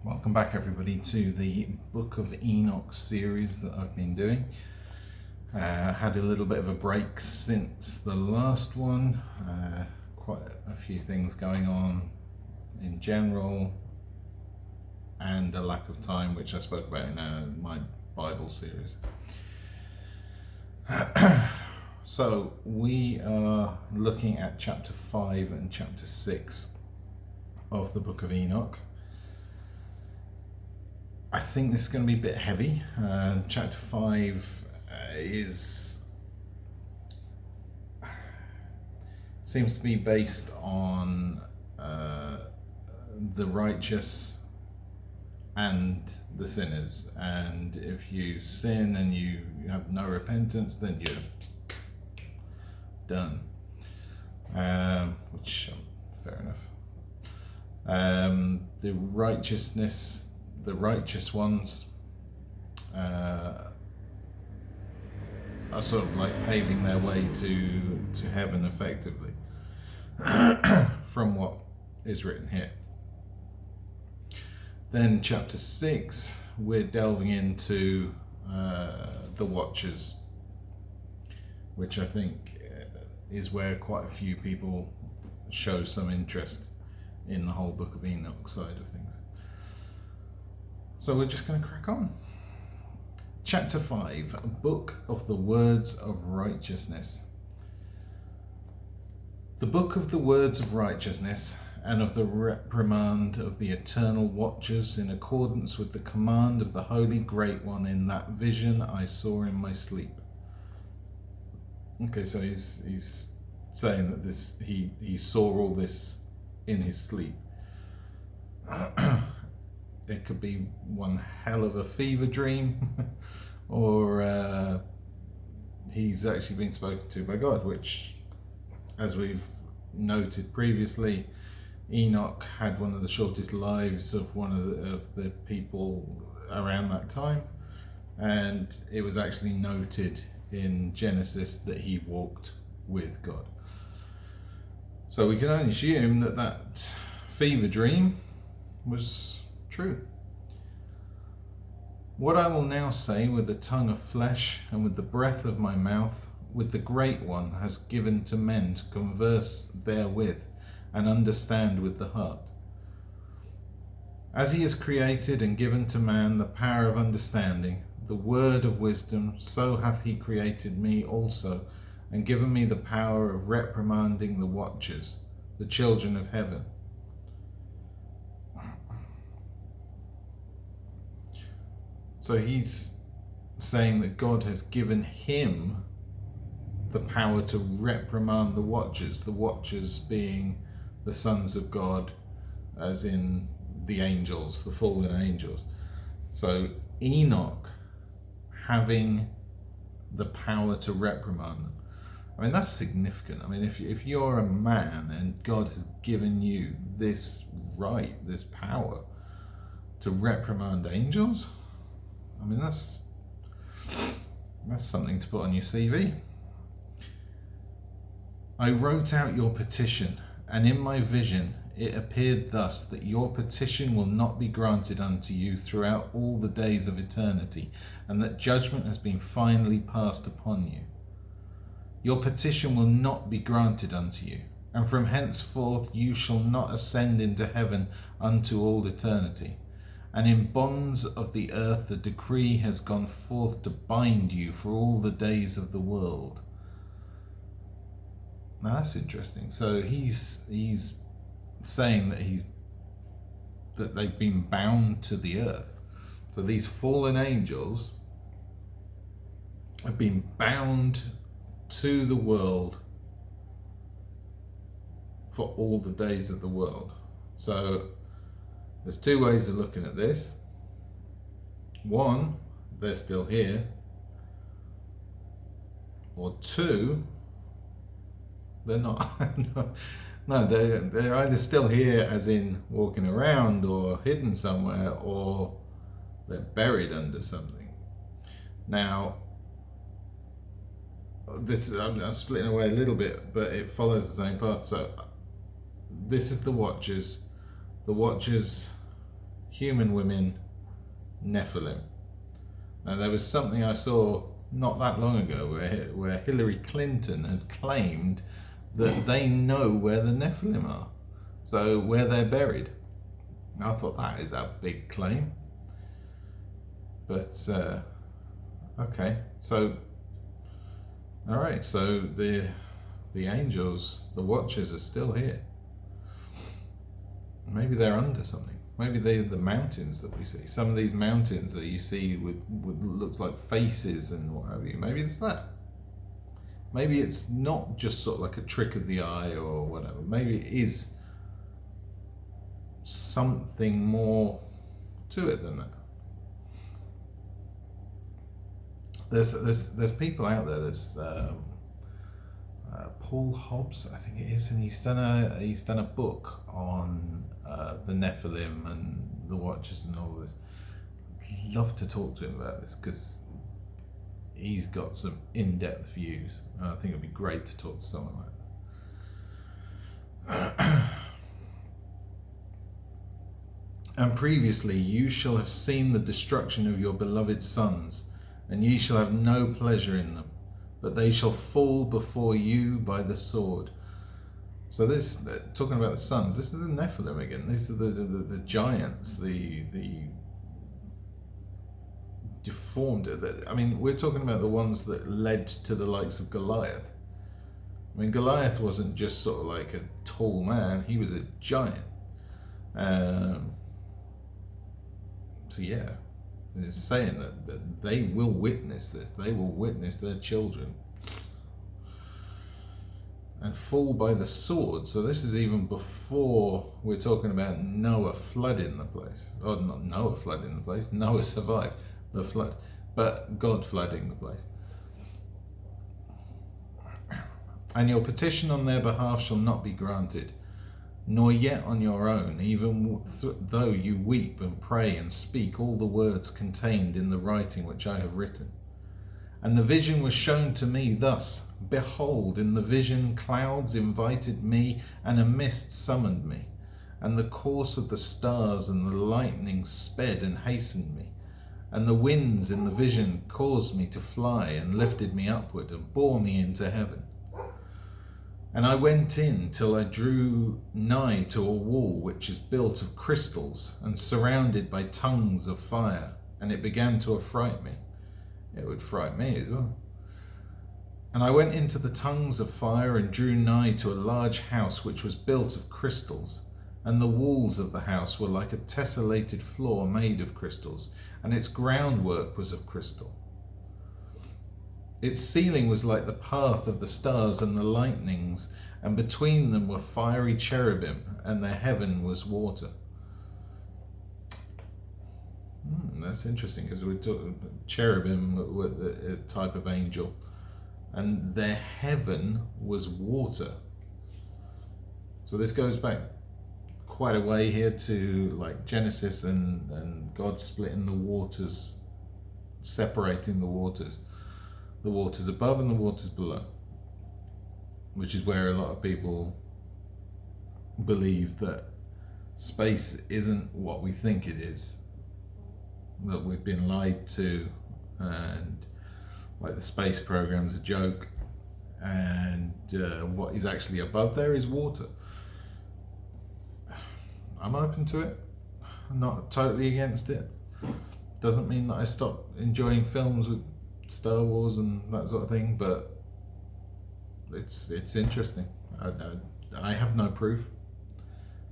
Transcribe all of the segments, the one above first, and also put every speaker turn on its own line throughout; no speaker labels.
Welcome back, everybody, to the Book of Enoch series that I've been doing. Had a little bit of a break since the last one. Quite a few things going on in general, and a lack of time, which I spoke about in my Bible series. So we are looking at chapter 5 and chapter 6 of the Book of Enoch. I think this is going to be a bit heavy. Chapter 5 seems to be based on the righteous and the sinners, and if you sin and you have no repentance, then you're done. Which fair enough. The righteous ones are sort of like paving their way to heaven effectively from what is written here. Then chapter 6, we're delving into the Watchers, which I think is where quite a few people show some interest in the whole Book of Enoch side of things. So we're just going to crack on. Chapter 5, a Book of the Words of Righteousness. The Book of the Words of Righteousness, and of the reprimand of the eternal watchers, in accordance with the command of the Holy Great One in that vision I saw in my sleep. Okay, so he's saying that he saw all this in his sleep. It could be one hell of a fever dream, or he's actually been spoken to by God, which, as we've noted previously, Enoch had one of the shortest lives of one of the people around that time, and it was actually noted in Genesis that he walked with God. So we can only assume that fever dream was true. What I will now say with the tongue of flesh and with the breath of my mouth, with the Great One has given to men to converse therewith and understand with the heart. As he has created and given to man the power of understanding, the word of wisdom, so hath he created me also, and given me the power of reprimanding the watchers, the children of heaven. So he's saying that God has given him the power to reprimand the watchers being the sons of God, as in the angels, the fallen angels. So Enoch having the power to reprimand them. I mean, that's significant. I mean, if you're a man and God has given you this right, this power to reprimand angels, I mean, that's something to put on your CV. I wrote out your petition, and in my vision it appeared thus, that your petition will not be granted unto you throughout all the days of eternity, and that judgment has been finally passed upon you. Your petition will not be granted unto you, and from henceforth you shall not ascend into heaven unto all eternity. And in bonds of the earth the decree has gone forth to bind you for all the days of the world. Now that's interesting. So he's saying that they've been bound to the earth. So these fallen angels have been bound to the world for all the days of the world. So there's two ways of looking at this. One, they're still here. Or two, they're not. No, they're either still here as in walking around, or hidden somewhere, or they're buried under something. Now, I'm splitting away a little bit, but it follows the same path. So this is the Watchers. The Watchers human women, Nephilim. Now there was something I saw not that long ago where Hillary Clinton had claimed that they know where the Nephilim are, so where they're buried. I thought that is a big claim, but okay, so all right, so the angels, the watchers, are still here. Maybe they're under something. Maybe they're the mountains that we see. Some of these mountains that you see with looks like faces and what have you. Maybe it's that. Maybe it's not just sort of like a trick of the eye or whatever. Maybe it is something more to it than that. There's people out there. There's Paul Hobbs, I think it is, and he's done a book on the Nephilim and the Watchers and all this. I'd love to talk to him about this because he's got some in-depth views, and I think it'd be great to talk to someone like that. And previously you shall have seen the destruction of your beloved sons, and ye shall have no pleasure in them, but they shall fall before you by the sword. So this, talking about the sons, this is the Nephilim again. These are the giants, the deformed. I mean, we're talking about the ones that led to the likes of Goliath. I mean, Goliath wasn't just sort of like a tall man; he was a giant. So yeah, it's saying that they will witness this. They will witness their children and fall by the sword. So this is even before we're talking about Noah flooding the place. Or not Noah flooding the place. Noah survived the flood, but God flooding the place. And your petition on their behalf shall not be granted, nor yet on your own, even though you weep and pray and speak all the words contained in the writing which I have written. And the vision was shown to me thus: behold, in the vision clouds invited me, and a mist summoned me, and the course of the stars and the lightning sped and hastened me, and the winds in the vision caused me to fly, and lifted me upward, and bore me into heaven. And I went in till I drew nigh to a wall which is built of crystals, and surrounded by tongues of fire, and it began to affright me. It would fright me as well. And I went into the tongues of fire, and drew nigh to a large house which was built of crystals, and the walls of the house were like a tessellated floor made of crystals, and its groundwork was of crystal. Its ceiling was like the path of the stars and the lightnings, and between them were fiery cherubim, and their heaven was water. That's interesting, because we're talking cherubim were a type of angel, and their heaven was water. So this goes back quite a way here to like Genesis and God splitting the waters, separating the waters above and the waters below, which is where a lot of people believe that space isn't what we think it is, that we've been lied to, and like the space program's a joke, and what is actually above there is water. I'm open to it. I'm not totally against it. Doesn't mean that I stop enjoying films with Star Wars and that sort of thing, but it's interesting. I have no proof.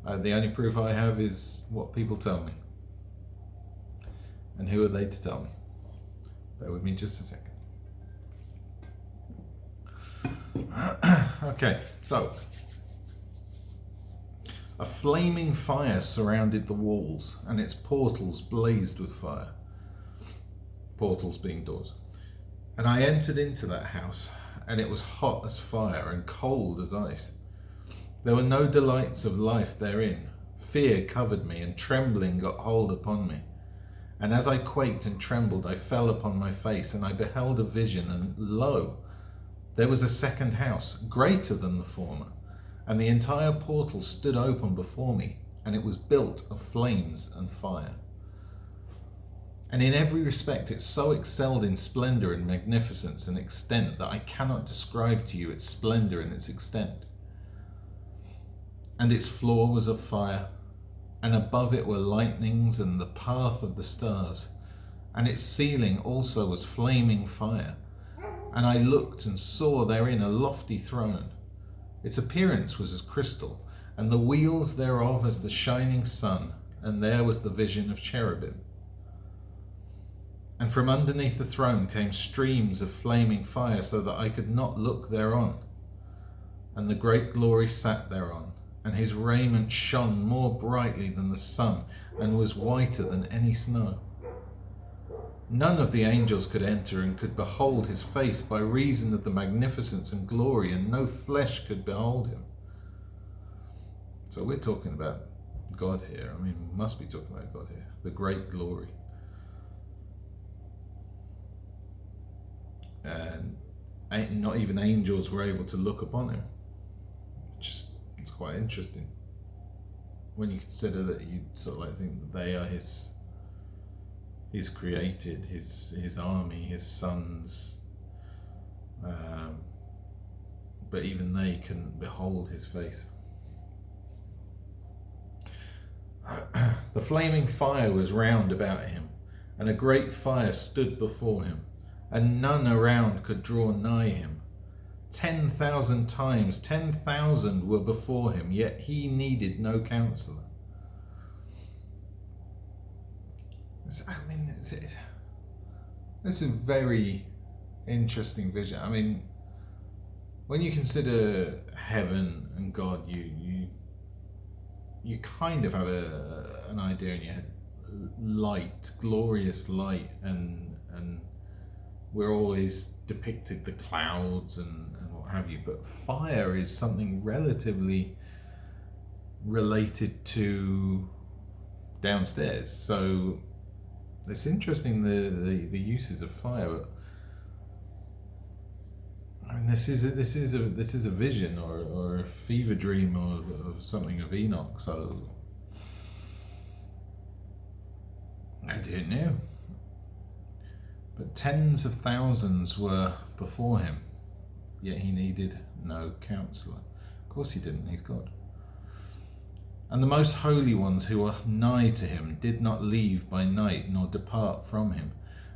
The only proof I have is what people tell me. And who are they to tell me? Bear with me just a second. Okay, so a flaming fire surrounded the walls, and its portals blazed with fire. Portals being doors. And I entered into that house, and it was hot as fire and cold as ice. There were no delights of life therein. Fear covered me, and trembling got hold upon me. And as I quaked and trembled, I fell upon my face, and I beheld a vision, and lo, there was a second house, greater than the former, and the entire portal stood open before me, and it was built of flames and fire. And in every respect it so excelled in splendour and magnificence and extent that I cannot describe to you its splendour and its extent. And its floor was of fire, and above it were lightnings and the path of the stars, and its ceiling also was flaming fire. And I looked and saw therein a lofty throne. Its appearance was as crystal, and the wheels thereof as the shining sun, and there was the vision of cherubim. And from underneath the throne came streams of flaming fire, so that I could not look thereon. And the great glory sat thereon, and his raiment shone more brightly than the sun, and was whiter than any snow. None of the angels could enter and could behold his face by reason of the magnificence and glory, and no flesh could behold him. So we're talking about God here. I mean, we must be talking about God here. The great glory. And not even angels were able to look upon him. Which is quite interesting. When you consider that you sort of like think that they are his created, his army, his sons, but even they couldn't behold his face. The flaming fire was round about him, and a great fire stood before him, and none around could draw nigh him. 10,000 times 10,000 were before him, yet he needed no counselor. I mean, this is a very interesting vision. I mean, when you consider heaven and God, you kind of have an idea in your head. Light, glorious light, and we're always depicted the clouds and what have you. But fire is something relatively related to downstairs. So it's interesting the uses of fire. I mean, this is a vision or a fever dream or something of Enoch. So I don't know. But tens of thousands were before him, yet he needed no counselor. Of course he didn't. He's God. And the most holy ones who were nigh to him did not leave by night nor depart from him.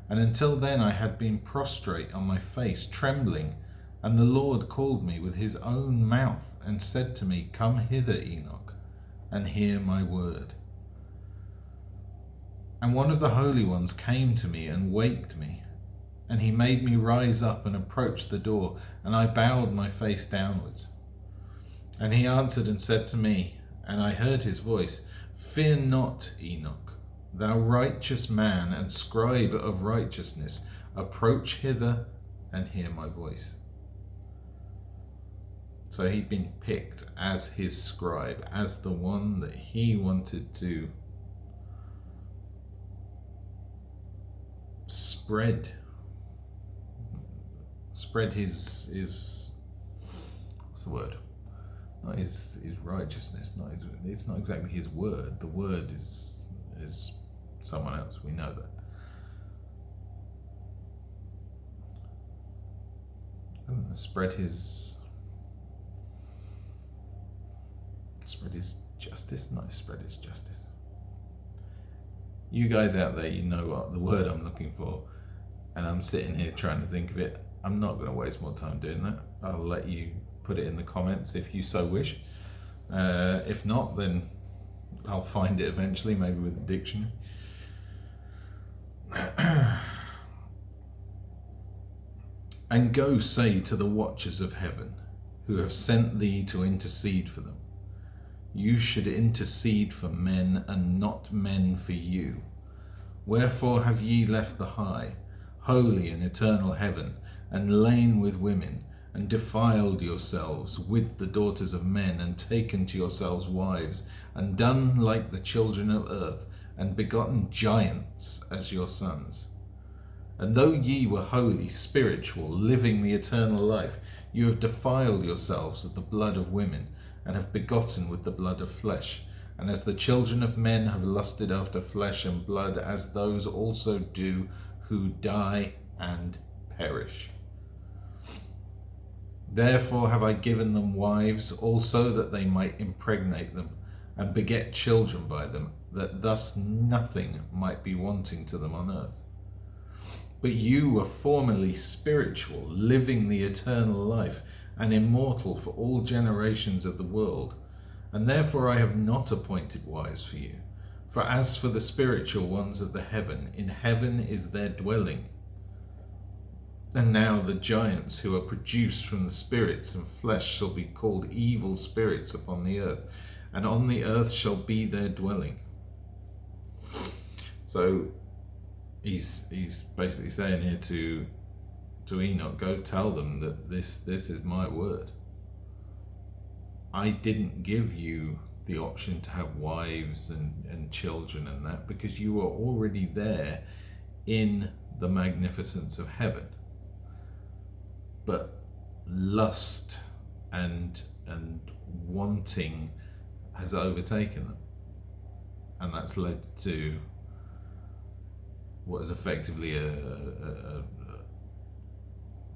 And until then I had been prostrate on my face, trembling. And the Lord called me with his own mouth and said to me, Come hither, Enoch, and hear my word. And one of the holy ones came to me and waked me. And he made me rise up and approach the door, and I bowed my face downwards. And he answered and said to me, and I heard his voice, Fear not, Enoch, thou righteous man and scribe of righteousness, approach hither and hear my voice. So he'd been picked as his scribe, as the one that he wanted to spread his what's the word? Not his righteousness. It's not exactly his word. The word is someone else. We know that. Spread his justice. Not spread his justice. You guys out there, you know what the word I'm looking for, and I'm sitting here trying to think of it. I'm not going to waste more time doing that. I'll let you put it in the comments if you so wish. If not, then I'll find it eventually, maybe with a dictionary. And go say to the watchers of heaven, who have sent thee to intercede for them, you should intercede for men, and not men for you. Wherefore have ye left the high, holy and eternal heaven, and lain with women, and defiled yourselves with the daughters of men, and taken to yourselves wives, and done like the children of earth, and begotten giants as your sons? And though ye were holy, spiritual, living the eternal life, you have defiled yourselves with the blood of women, and have begotten with the blood of flesh, And as the children of men have lusted after flesh and blood, as those also do who die and perish. Therefore have I given them wives also, that they might impregnate them and beget children by them, that thus nothing might be wanting to them on earth. But you were formerly spiritual, living the eternal life, and immortal for all generations of the world. And therefore I have not appointed wives for you. For as for the spiritual ones of the heaven, in heaven is their dwelling. And now the giants who are produced from the spirits and flesh shall be called evil spirits upon the earth, and on the earth shall be their dwelling. So he's basically saying here to Enoch, go tell them that this is my word. I didn't give you the option to have wives and children and that, because you were already there in the magnificence of heaven. But lust and wanting has overtaken them, and that's led to what is effectively a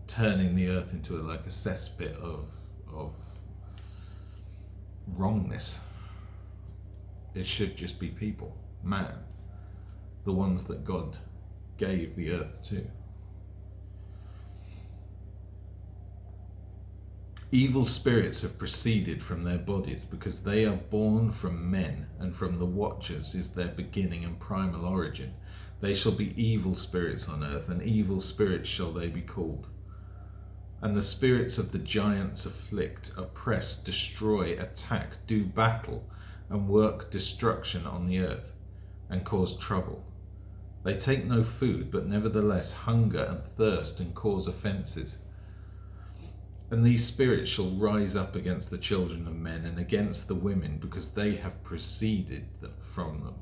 turning the earth into like a cesspit of wrongness. It should just be people, man, the ones that God gave the earth to. Evil spirits have proceeded from their bodies, because they are born from men, and from the watchers is their beginning and primal origin. They shall be evil spirits on earth, and evil spirits shall they be called. And the spirits of the giants afflict, oppress, destroy, attack, do battle, and work destruction on the earth, and cause trouble. They take no food, but nevertheless hunger and thirst, and cause offences. And these spirits shall rise up against the children of men, and against the women, because they have proceeded from them.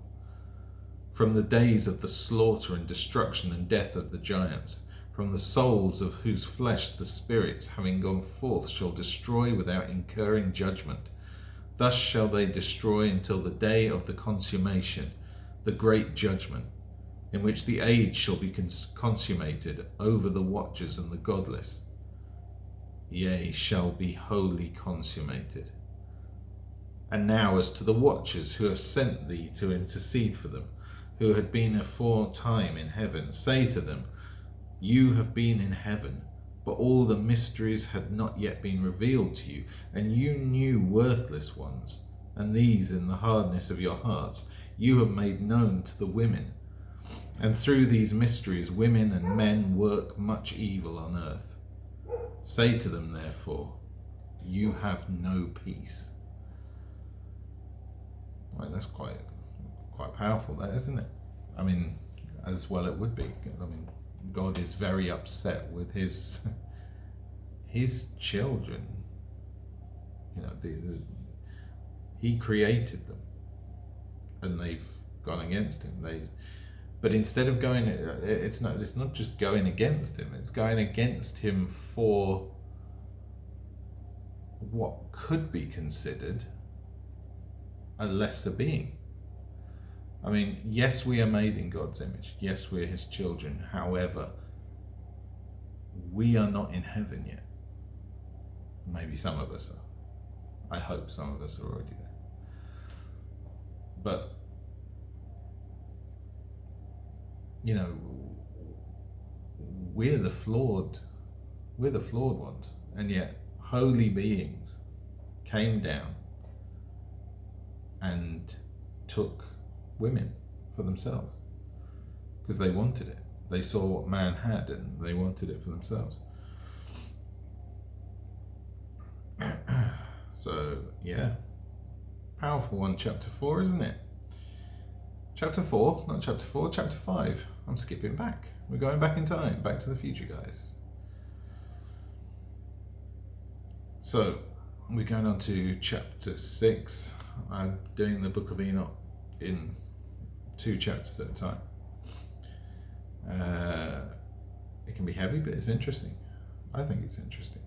From the days of the slaughter and destruction and death of the giants, from the souls of whose flesh the spirits, having gone forth, shall destroy without incurring judgment. Thus shall they destroy until the day of the consummation, the great judgment, in which the age shall be consummated over the watchers and the godless. Yea, shall be wholly consummated. And now as to the watchers who have sent thee to intercede for them, who had been aforetime in heaven, say to them, you have been in heaven, but all the mysteries had not yet been revealed to you, and you knew worthless ones, and these in the hardness of your hearts you have made known to the women. And through these mysteries women and men work much evil on earth. Say to them, therefore, you have no peace. Right, that's quite powerful, that, isn't it? I mean, as well it would be. I mean, God is very upset with his children. You know, he created them, and they've gone against him. But instead of going, it's not just going against him, it's going against him for what could be considered a lesser being. I mean, yes, we are made in God's image. Yes, we're his children. However, we are not in heaven yet. Maybe some of us are. I hope some of us are already there. But you know, we're the flawed ones, and yet holy beings came down and took women for themselves because they wanted it. They saw what man had and they wanted it for themselves. So yeah, powerful one, chapter 4, isn't it? Chapter 4, not chapter 4, chapter 5. I'm skipping back. We're going back in time, back to the future, guys. So, we're going on to chapter 6. I'm doing the Book of Enoch in 2 chapters at a time. It can be heavy, but it's interesting. I think it's interesting.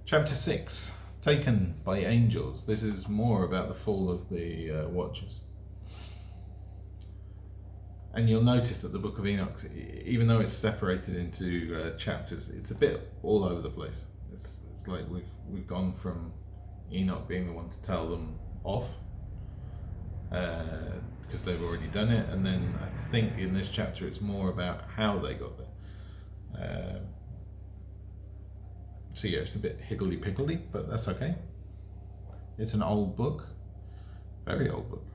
Chapter 6. taken by angels. This is more about the fall of the Watchers. And you'll notice that the Book of Enoch, even though it's separated into chapters, it's a bit all over the place. It's like we've gone from Enoch being the one to tell them off, because they've already done it, and then I think in this chapter it's more about how they got there. So yeah, it's a bit higgledy-piggledy, but that's okay. It's an old book, very old book.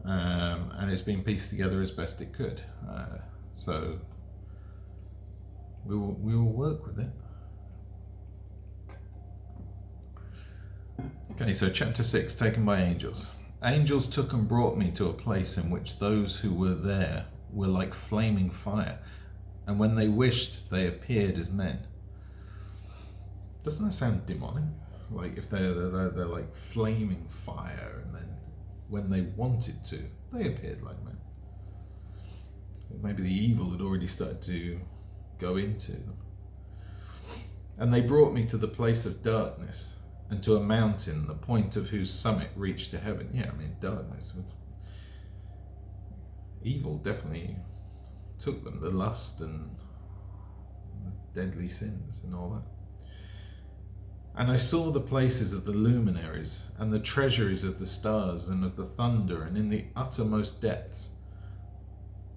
And it's been pieced together as best it could. So we will work with it. Okay, so chapter 6, taken by angels. Angels took and brought me to a place in which those who were there were like flaming fire, and when they wished, they appeared as men. Doesn't that sound demonic? Like if they're like flaming fire, and then when they wanted to, they appeared like men. Maybe the evil had already started to go into them. And they brought me to the place of darkness, and to a mountain, the point of whose summit reached to heaven. Yeah, I mean, darkness. Evil definitely took them, the lust and deadly sins and all that. And I saw the places of the luminaries, and the treasuries of the stars and of the thunder, and in the uttermost depths,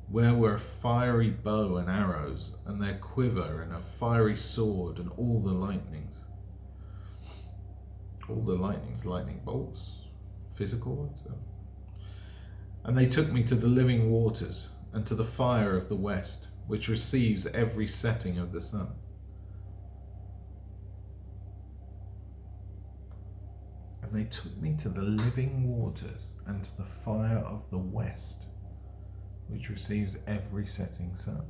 where were a fiery bow and arrows, and their quiver, and a fiery sword, and all the lightnings. All the lightnings, lightning bolts, physical ones. And they took me to the living waters, and to the fire of the west, which receives every setting of the sun. And they took me to the living waters, and to the fire of the west, which receives every setting sun.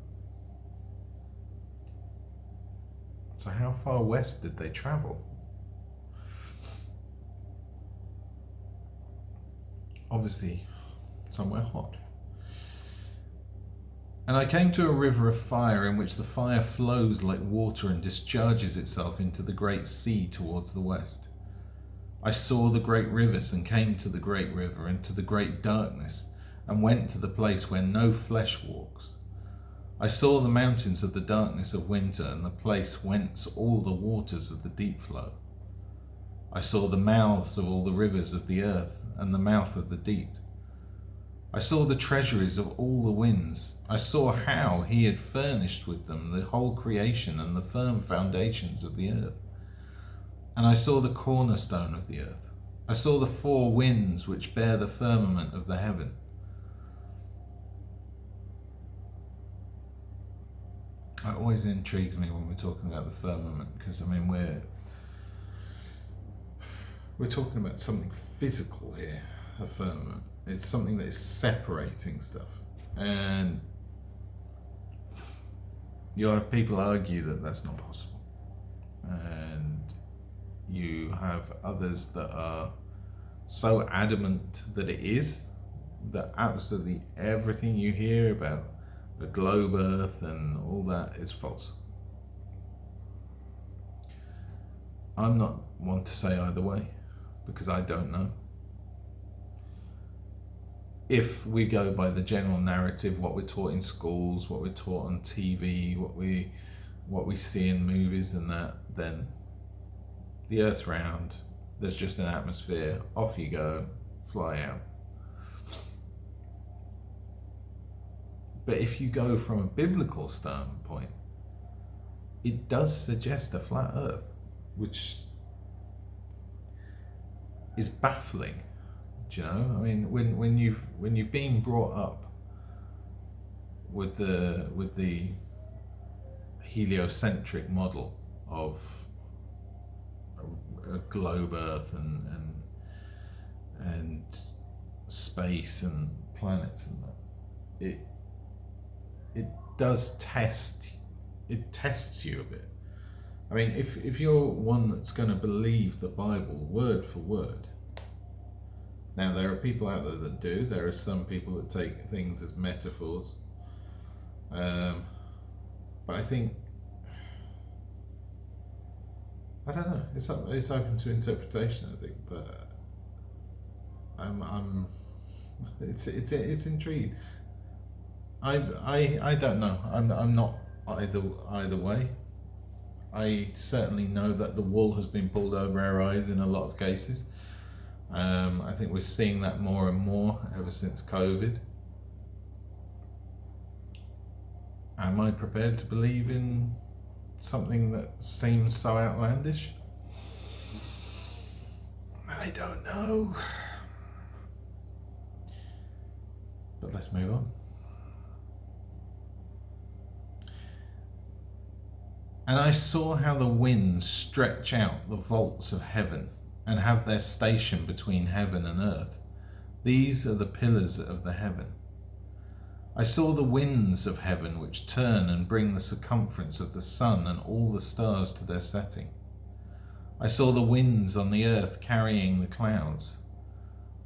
So how far west did they travel? Obviously, somewhere hot. And I came to a river of fire, in which the fire flows like water and discharges itself into the great sea towards the west. I saw the great rivers, and came to the great river, and to the great darkness, and went to the place where no flesh walks. I saw the mountains of the darkness of winter, and the place whence all the waters of the deep flow. I saw the mouths of all the rivers of the earth, and the mouth of the deep. I saw the treasuries of all the winds. I saw how he had furnished with them the whole creation, and the firm foundations of the earth. And I saw the cornerstone of the earth. I saw the four winds which bear the firmament of the heaven. It always intrigues me when we're talking about the firmament, because I mean we're talking about something physical here, a firmament. It's something that is separating stuff. And you'll have people argue that that's not possible. And you have others that are so adamant that it is, that absolutely everything you hear about the globe earth and all that is false. I'm not one to say either way, because I don't know. If we go by the general narrative, what we're taught in schools, what we're taught on TV, what we see in movies and that, then the earth's round, there's just an atmosphere, off you go, fly out. But if you go from a biblical standpoint, it does suggest a flat earth, which is baffling. Do you know? I mean, when you've been brought up with the heliocentric model of a globe earth and space and planets and that, it does tests you a bit. I mean, if you're one that's going to believe the Bible word for word. Now, there are people out there that do. There are some people that take things as metaphors. But I think I don't know. It's open to interpretation, I think, but it's intriguing. I don't know. I'm not either way. I certainly know that the wool has been pulled over our eyes in a lot of cases. I think we're seeing that more and more ever since COVID. Am I prepared to believe in something that seems so outlandish? I don't know. But let's move on. And I saw how the winds stretch out the vaults of heaven and have their station between heaven and earth. These are the pillars of the heaven. I saw the winds of heaven which turn and bring the circumference of the sun and all the stars to their setting. I saw the winds on the earth carrying the clouds.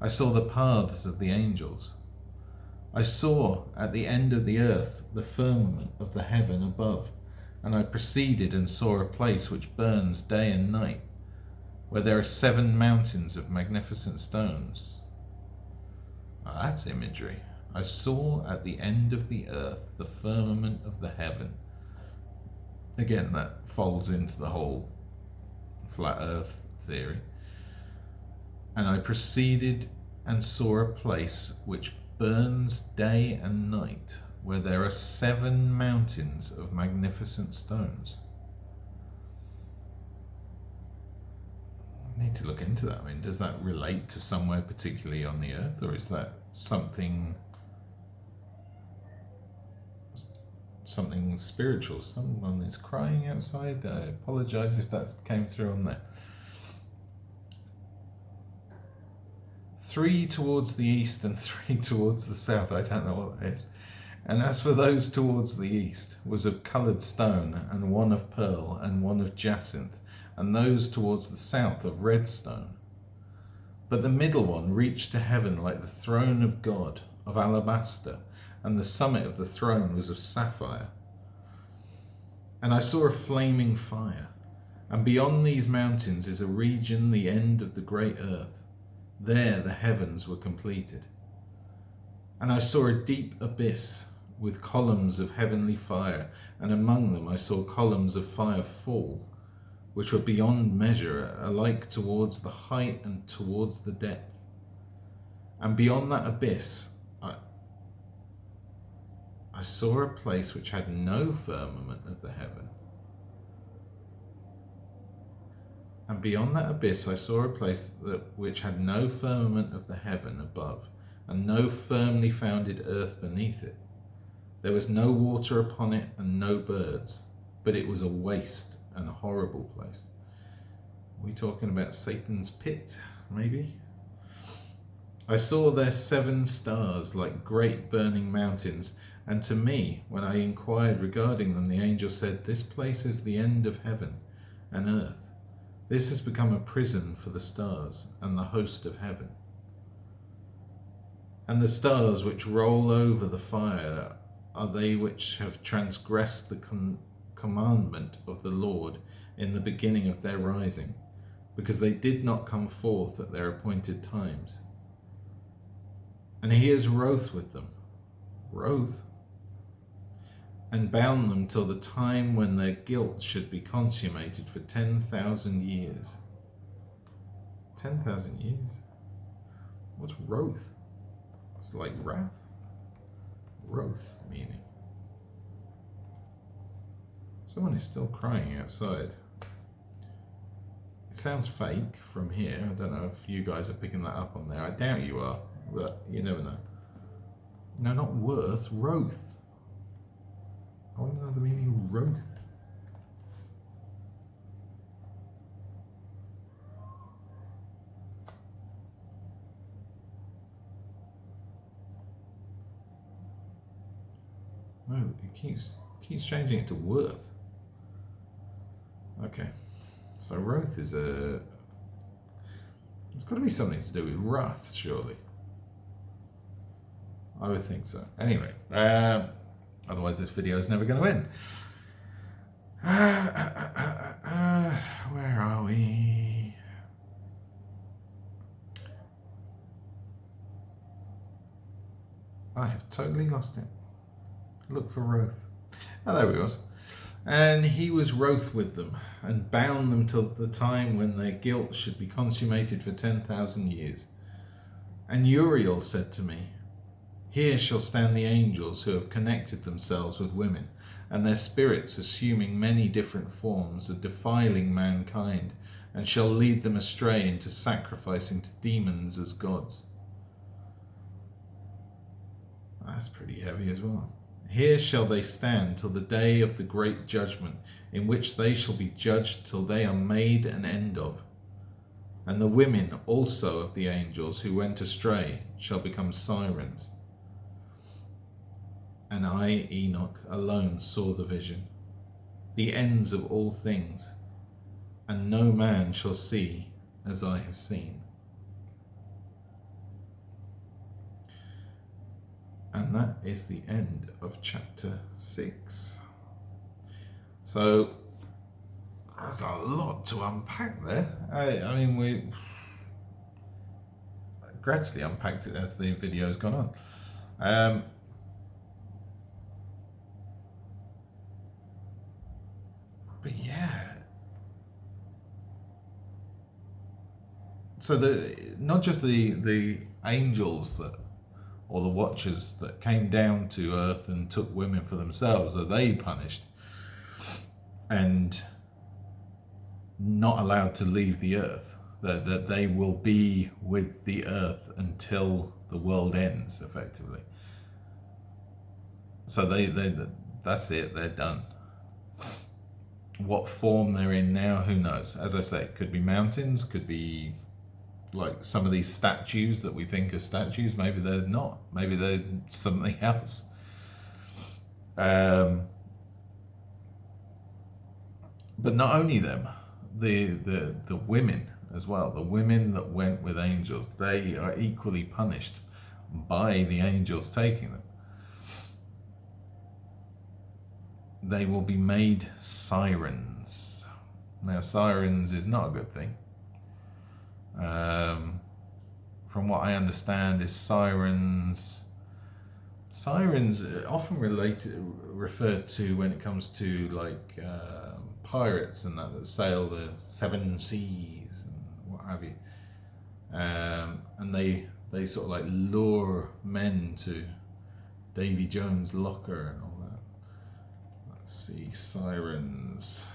I saw the paths of the angels. I saw at the end of the earth the firmament of the heaven above, and I proceeded and saw a place which burns day and night, where there are 7 mountains of magnificent stones. Now, that's imagery. I saw at the end of the earth the firmament of the heaven. Again, that folds into the whole flat earth theory. And I proceeded and saw a place which burns day and night, where there are 7 mountains of magnificent stones. I need to look into that. I mean, does that relate to somewhere particularly on the earth, or is that something spiritual? Someone is crying outside. I apologize if that came through on there. 3 towards the east and 3 towards the south. I don't know what that is. And as for those towards the east, was of coloured stone, and one of pearl, and one of jacinth, and those towards the south of red stone. But the middle one reached to heaven like the throne of God, of alabaster, and the summit of the throne was of sapphire. And I saw a flaming fire, and beyond these mountains is a region, the end of the great earth. There the heavens were completed. And I saw a deep abyss, with columns of heavenly fire, and among them I saw columns of fire fall, which were beyond measure, alike towards the height and towards the depth. And beyond that abyss I saw a place which had no firmament of the heaven. And beyond that abyss I saw a place which had no firmament of the heaven above, and no firmly founded earth beneath it. There was no water upon it, and no birds, but it was a waste and a horrible place. Are we talking about Satan's pit, maybe? I saw there 7 stars like great burning mountains, and to me, when I inquired regarding them, the angel said, "This place is the end of heaven and earth. This has become a prison for the stars and the host of heaven. And the stars which roll over the fire are they which have transgressed the commandment of the Lord in the beginning of their rising, because they did not come forth at their appointed times. And he is wroth with them, and bound them till the time when their guilt should be consummated for 10,000 years. 10,000 years? What's wrath? It's like wrath? Wrath meaning. Someone is still crying outside. It sounds fake from here. I don't know if you guys are picking that up on there. I doubt you are, but you never know. No, not worth, wrath. I want to know the meaning of wrath. No, it keeps changing it to worth. Okay, so wrath is it's got to be something to do with wrath, surely. I would think so. Anyway, otherwise this video is never going to end. Where are we? I have totally lost it. Look for wrath. Oh, there we was. And he was wroth with them, and bound them till the time when their guilt should be consummated for 10,000 years. And Uriel said to me, here shall stand the angels who have connected themselves with women, and their spirits assuming many different forms of defiling mankind, and shall lead them astray into sacrificing to demons as gods. That's pretty heavy as well. Here shall they stand till the day of the great judgment, in which they shall be judged till they are made an end of. And the women also of the angels who went astray shall become sirens. And I, Enoch, alone saw the vision, the ends of all things, and no man shall see as I have seen. And that is the end of chapter 6. So there's a lot to unpack there. I mean, we gradually unpacked it as the video's gone on. But yeah. So not just the angels that, or the watchers that came down to earth and took women for themselves, are they punished and not allowed to leave the earth, that they will be with the earth until the world ends, effectively. So that's it, they're done. What form they're in now, who knows? As I say, it could be mountains, could be like some of these statues that we think are statues. Maybe they're not. Maybe they're something else. But not only them, the women as well. The women that went with angels, they are equally punished by the angels taking them. They will be made sirens. Now, sirens is not a good thing. From what I understand, is sirens are often referred to when it comes to like pirates and that sail the seven seas and what have you. And they sort of like lure men to Davy Jones' locker and all that. Let's see, sirens.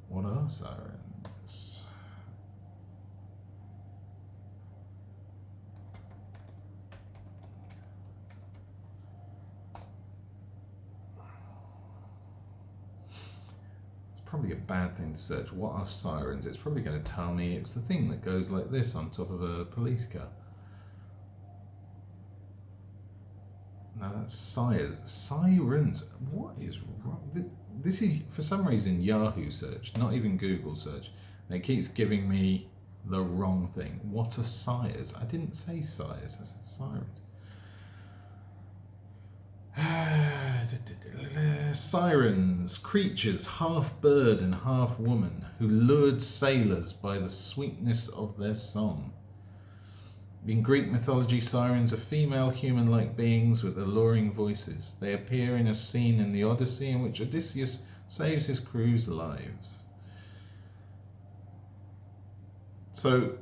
What are sirens? It's probably a bad thing to search. What are sirens? It's probably going to tell me it's the thing that goes like this on top of a police car. No, that's sires. Sirens. What is wrong? This is, for some reason, Yahoo search, not even Google search. And it keeps giving me the wrong thing. What are sires? I didn't say sires, I said sirens. Sirens, creatures, half bird and half woman, who lured sailors by the sweetness of their song. In Greek mythology, sirens are female human-like beings with alluring voices. They appear in a scene in the Odyssey in which Odysseus saves his crew's lives. So,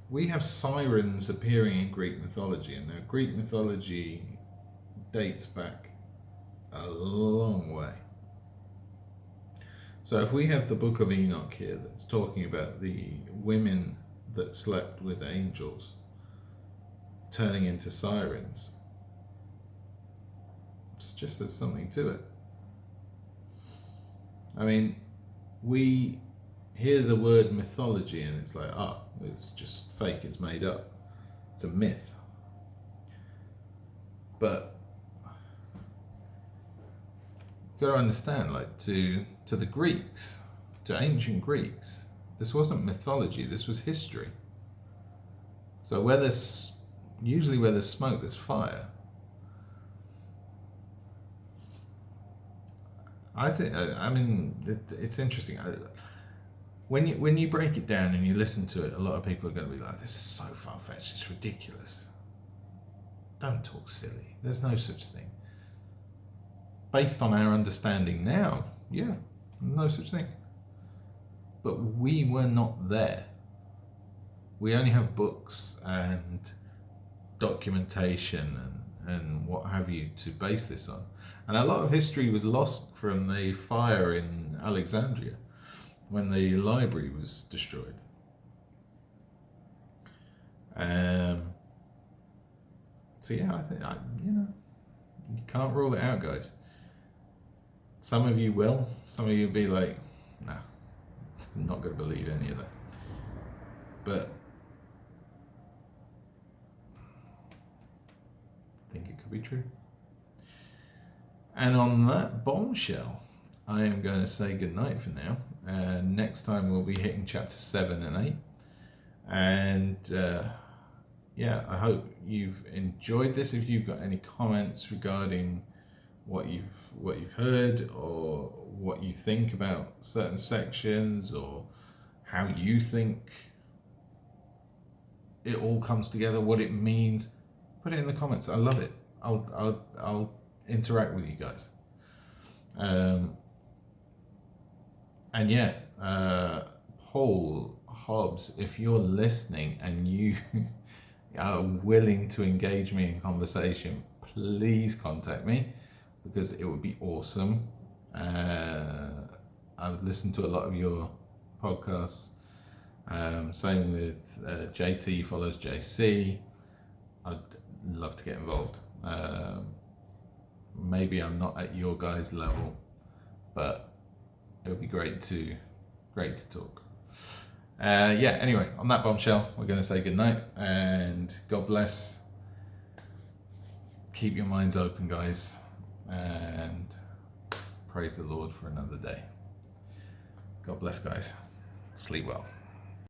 we have sirens appearing in Greek mythology, and now Greek mythology dates back a long way. So if we have the Book of Enoch here that's talking about the women that slept with angels turning into sirens, it's just there's something to it. I mean, we hear the word mythology and it's like, it's just fake, it's made up. It's a myth. But you've got to understand, like, to the Greeks, to ancient Greeks, this wasn't mythology, this was history. So usually where there's smoke, there's fire. I think. I mean, it's interesting. When you break it down and you listen to it, a lot of people are going to be like, "This is so far fetched. It's ridiculous. Don't talk silly. There's no such thing." Based on our understanding now, yeah, no such thing. But we were not there. We only have books and documentation and what have you to base this on. And a lot of history was lost from the fire in Alexandria when the library was destroyed. So yeah, I think you can't rule it out, guys. Some of you will. Some of you will be like, "Nah, I'm not going to believe any of that." But I think it could be true. And on that bombshell, I am going to say goodnight for now. Next time we'll be hitting chapter 7 and 8. And yeah, I hope you've enjoyed this. If you've got any comments regarding what you've heard, or what you think about certain sections, or how you think it all comes together, what it means, put it in the comments. I love it. I'll interact with you guys. And yeah, Paul Hobbs, if you're listening and you are willing to engage me in conversation, please contact me, because it would be awesome. I've listened to a lot of your podcasts. Same with JT follows JC. I'd love to get involved. Maybe I'm not at your guys' level, but it would be great to talk. Yeah, anyway, on that bombshell, we're going to say goodnight, and God bless. Keep your minds open, guys, and praise the Lord for another day. God bless, guys. Sleep well.